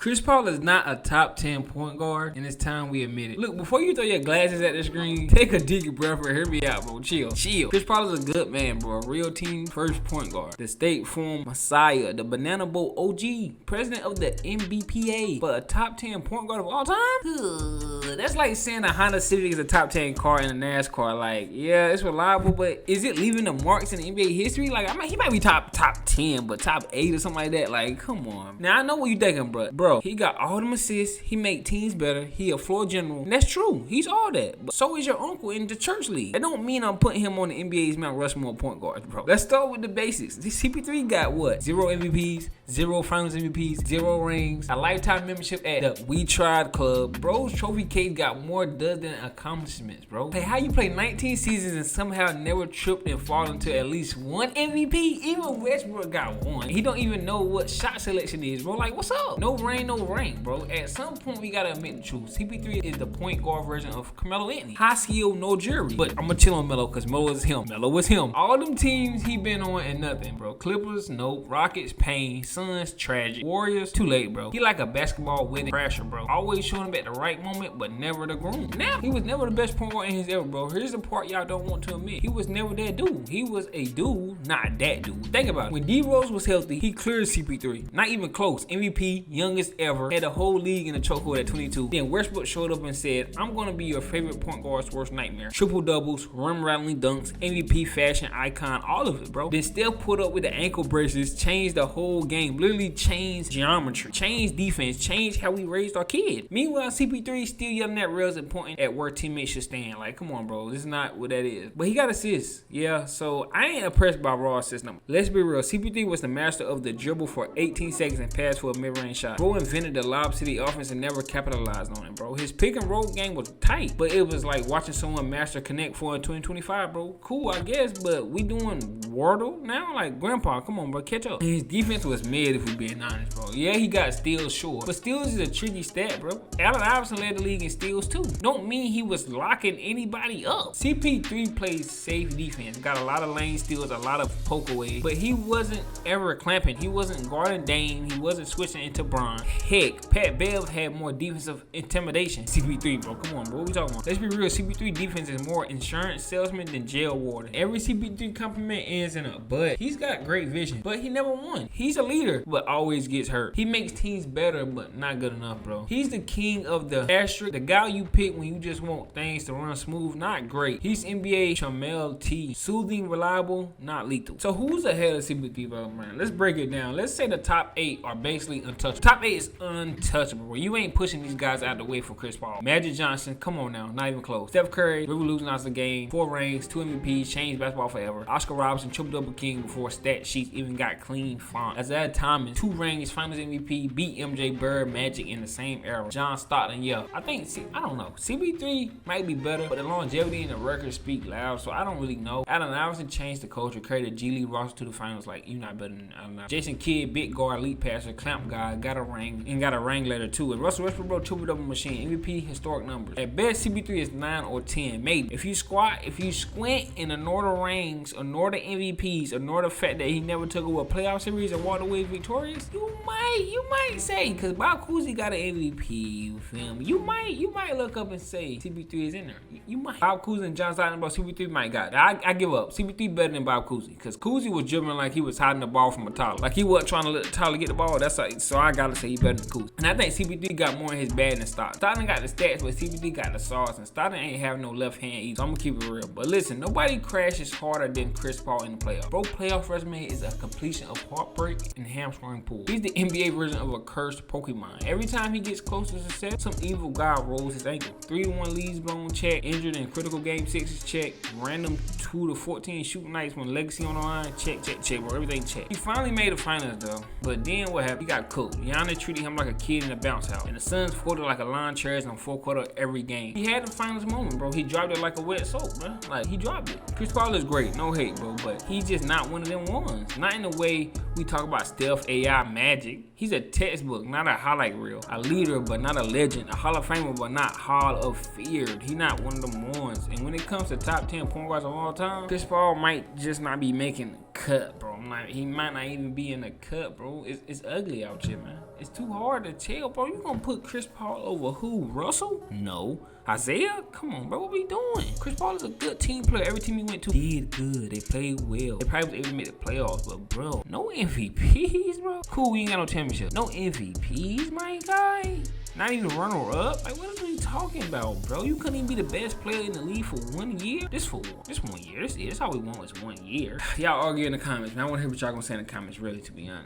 Chris Paul is not a top 10 point guard, and it's time we admit it. Look, before you throw your glasses at the screen, take a deep breath and hear me out, bro. Chill. Chris Paul is a good man, bro. A real team first point guard. The State Farm Messiah, the Banana Boat OG, president of the NBPA, but a top 10 point guard of all time? That's like saying a Honda Civic is a top 10 car in a NASCAR. Like, yeah, it's reliable, but is it leaving the marks in the NBA history? Like, I mean, he might be top 10, but top 8 or something like that. Like, come on. Now, I know what you're thinking, bro. He got all them assists. He make teams better. He a floor general. And that's true. He's all that. But so is your uncle in the church league. That don't mean I'm putting him on the NBA's Mount Rushmore point guards, bro. Let's start with the basics. This CP3 got what? 0 MVPs, 0 Finals MVPs, 0 rings, a lifetime membership at the We Tried Club. Bro's trophy case got more duds than accomplishments, bro. Hey, how you play 19 seasons and somehow never tripped and fall into at least one MVP? Even Westbrook got one. He don't even know what shot selection is, bro. Like, what's up? No rain, no rank, bro. At some point, we gotta admit the truth. CP3 is the point guard version of Carmelo Anthony. High skill, no jury. But I'm gonna chill on Melo because Melo is him. Melo is him. All them teams he been on and nothing, bro. Clippers, nope. Rockets, pain. Suns, tragic. Warriors, too late, bro. He like a basketball winning crasher, bro. Always showing him at the right moment, but never the groom. Now, he was never the best point guard in his era, bro. Here's the part y'all don't want to admit. He was never that dude. He was a dude, not that dude. Think about it. When D-Rose was healthy, he cleared CP3. Not even close. MVP, youngest ever. Had the whole league in the chokehold at 22. Then Westbrook showed up and said, I'm gonna be your favorite point guard's worst nightmare. Triple doubles, rim rattling dunks, MVP fashion icon, all of it, bro. Then Steph put up with the ankle braces, changed the whole game, literally changed geometry, changed defense, changed how we raised our kid. Meanwhile, CP3 still yelling at rails and pointing at where teammates should stand. Like, come on, bro. This is not what that is. But he got assists. Yeah, so I ain't impressed by raw assist number. Let's be real. CP3 was the master of the dribble for 18 seconds and pass for a mid-range shot. Bro invented the Lob City offense and never capitalized on it, bro. His pick and roll game was tight, but it was like watching someone master Connect 4 in 2025, bro. Cool, I guess, but we doing Wardle now? Like, grandpa, come on, bro, catch up. And his defense was mid, if we being honest, bro. Yeah, he got steals, sure, but steals is a tricky stat, bro. Allen Iverson led the league in steals too. Don't mean he was locking anybody up. CP3 plays safe defense, got a lot of lane steals, a lot of poke away, but he wasn't ever clamping. He wasn't guarding Dame. He wasn't switching into Bron. Heck, Pat Bev had more defensive intimidation. CP3, bro, come on, bro, what we talking about? Let's be real, CP3 defense is more insurance salesman than jail warden. Every CP3 compliment ends in a but. He's got great vision, but he never won. He's a leader, but always gets hurt. He makes teams better, but not good enough, bro. He's the king of the asterisk, the guy you pick when you just want things to run smooth, not great. He's NBA Chamel T. Soothing, reliable, not lethal. So who's ahead of CP3, bro, man? Let's break it down. Let's say the top 8 are basically untouchable. Top 8 is untouchable, bro. You ain't pushing these guys out the way for Chris Paul. Magic Johnson, come on now, not even close. Steph Curry, revolutionized the game, 4 rings, 2 MVPs, changed basketball forever. Oscar Robertson, triple-double king before stat sheets even got clean font. Isaiah Thomas, 2 rings, Finals MVP, beat MJ Bird, Magic in the same era. John Stockton, yeah. I don't know. CP3 might be better, but the longevity and the records speak loud, so I don't really know. Allen Iverson changed the culture, carried the G League roster to the finals. Like, you're not better than Allen Iverson. Jason Kidd, big guard, elite passer, clamp guy, got a ring, and got a ring letter too. And Russell Westbrook, bro, triple-double machine, MVP, historic numbers. At best, CP3 is 9 or 10, maybe. If you squint and ignore the rings, ignore the MVPs, ignore the fact that he never took away a playoff series and walked away victorious, you might say, because Bob Cousy got an MVP, you feel me? You might look up and say CP3 is in there. You might. Bob Cousy and John Stockton, bro, CP3 might got it. I give up. CP3 better than Bob Cousy, because Cousy was dribbling like he was hiding the ball from a toddler. Like he wasn't trying to let the toddler get the ball. So I gotta say he better than Cousy. And I think CP3 got more in his bag than Stockton. Stockton got the stats, but CP3 got the sauce, and Stockton ain't have no left hand either. So I'm gonna keep it real. But listen, nobody crashes harder than Chris Paul in the playoffs. Bro, playoff resume is a completion of heartbreak and hamstring pull. He's the NBA version of a cursed Pokemon. Every time he gets close to success, some evil guy rolls his ankle. 3-1 leads blown, check. Injured in critical game 6s, check. Random 2-14 shooting nights when legacy on the line, check, bro. Everything check. He finally made the finals though, but then what happened? He got cooked. Giannis treated him like a kid in a bounce house, and the Suns folded like a lawn chairs in the fourth quarter of every game. He had the finals moment, bro. He dropped it like a wet soap, bro. Like, he dropped it. Chris Paul is great, no hate, bro, but he's just not one of them ones. Not in the way we talk about Steph, AI, Magic. He's a textbook, not a highlight reel. A leader, but not a legend. A Hall of Famer, but not Hall of Feared. He's not one of them ones. And when it comes to top 10 point guards of all time, Chris Paul might just not be making cut, bro. I'm like, he might not even be in the cut, bro. It's ugly out here, man. It's too hard to tell, bro. You gonna put Chris Paul over who? Russell? No. Isaiah? Come on, bro. What we doing? Chris Paul is a good team player. Every team he went to did good. They played well. They probably was able to make the playoffs, but bro, no MVPs, bro. Cool, we ain't got no championship. No MVPs, my guy. Not even runner-up. Like, what are we talking about, bro? You couldn't even be the best player in the league for 1 year. This 1 year. This all we want is 1 year. Y'all argue in the comments, man. I want to hear what y'all gonna say in the comments, really, to be honest.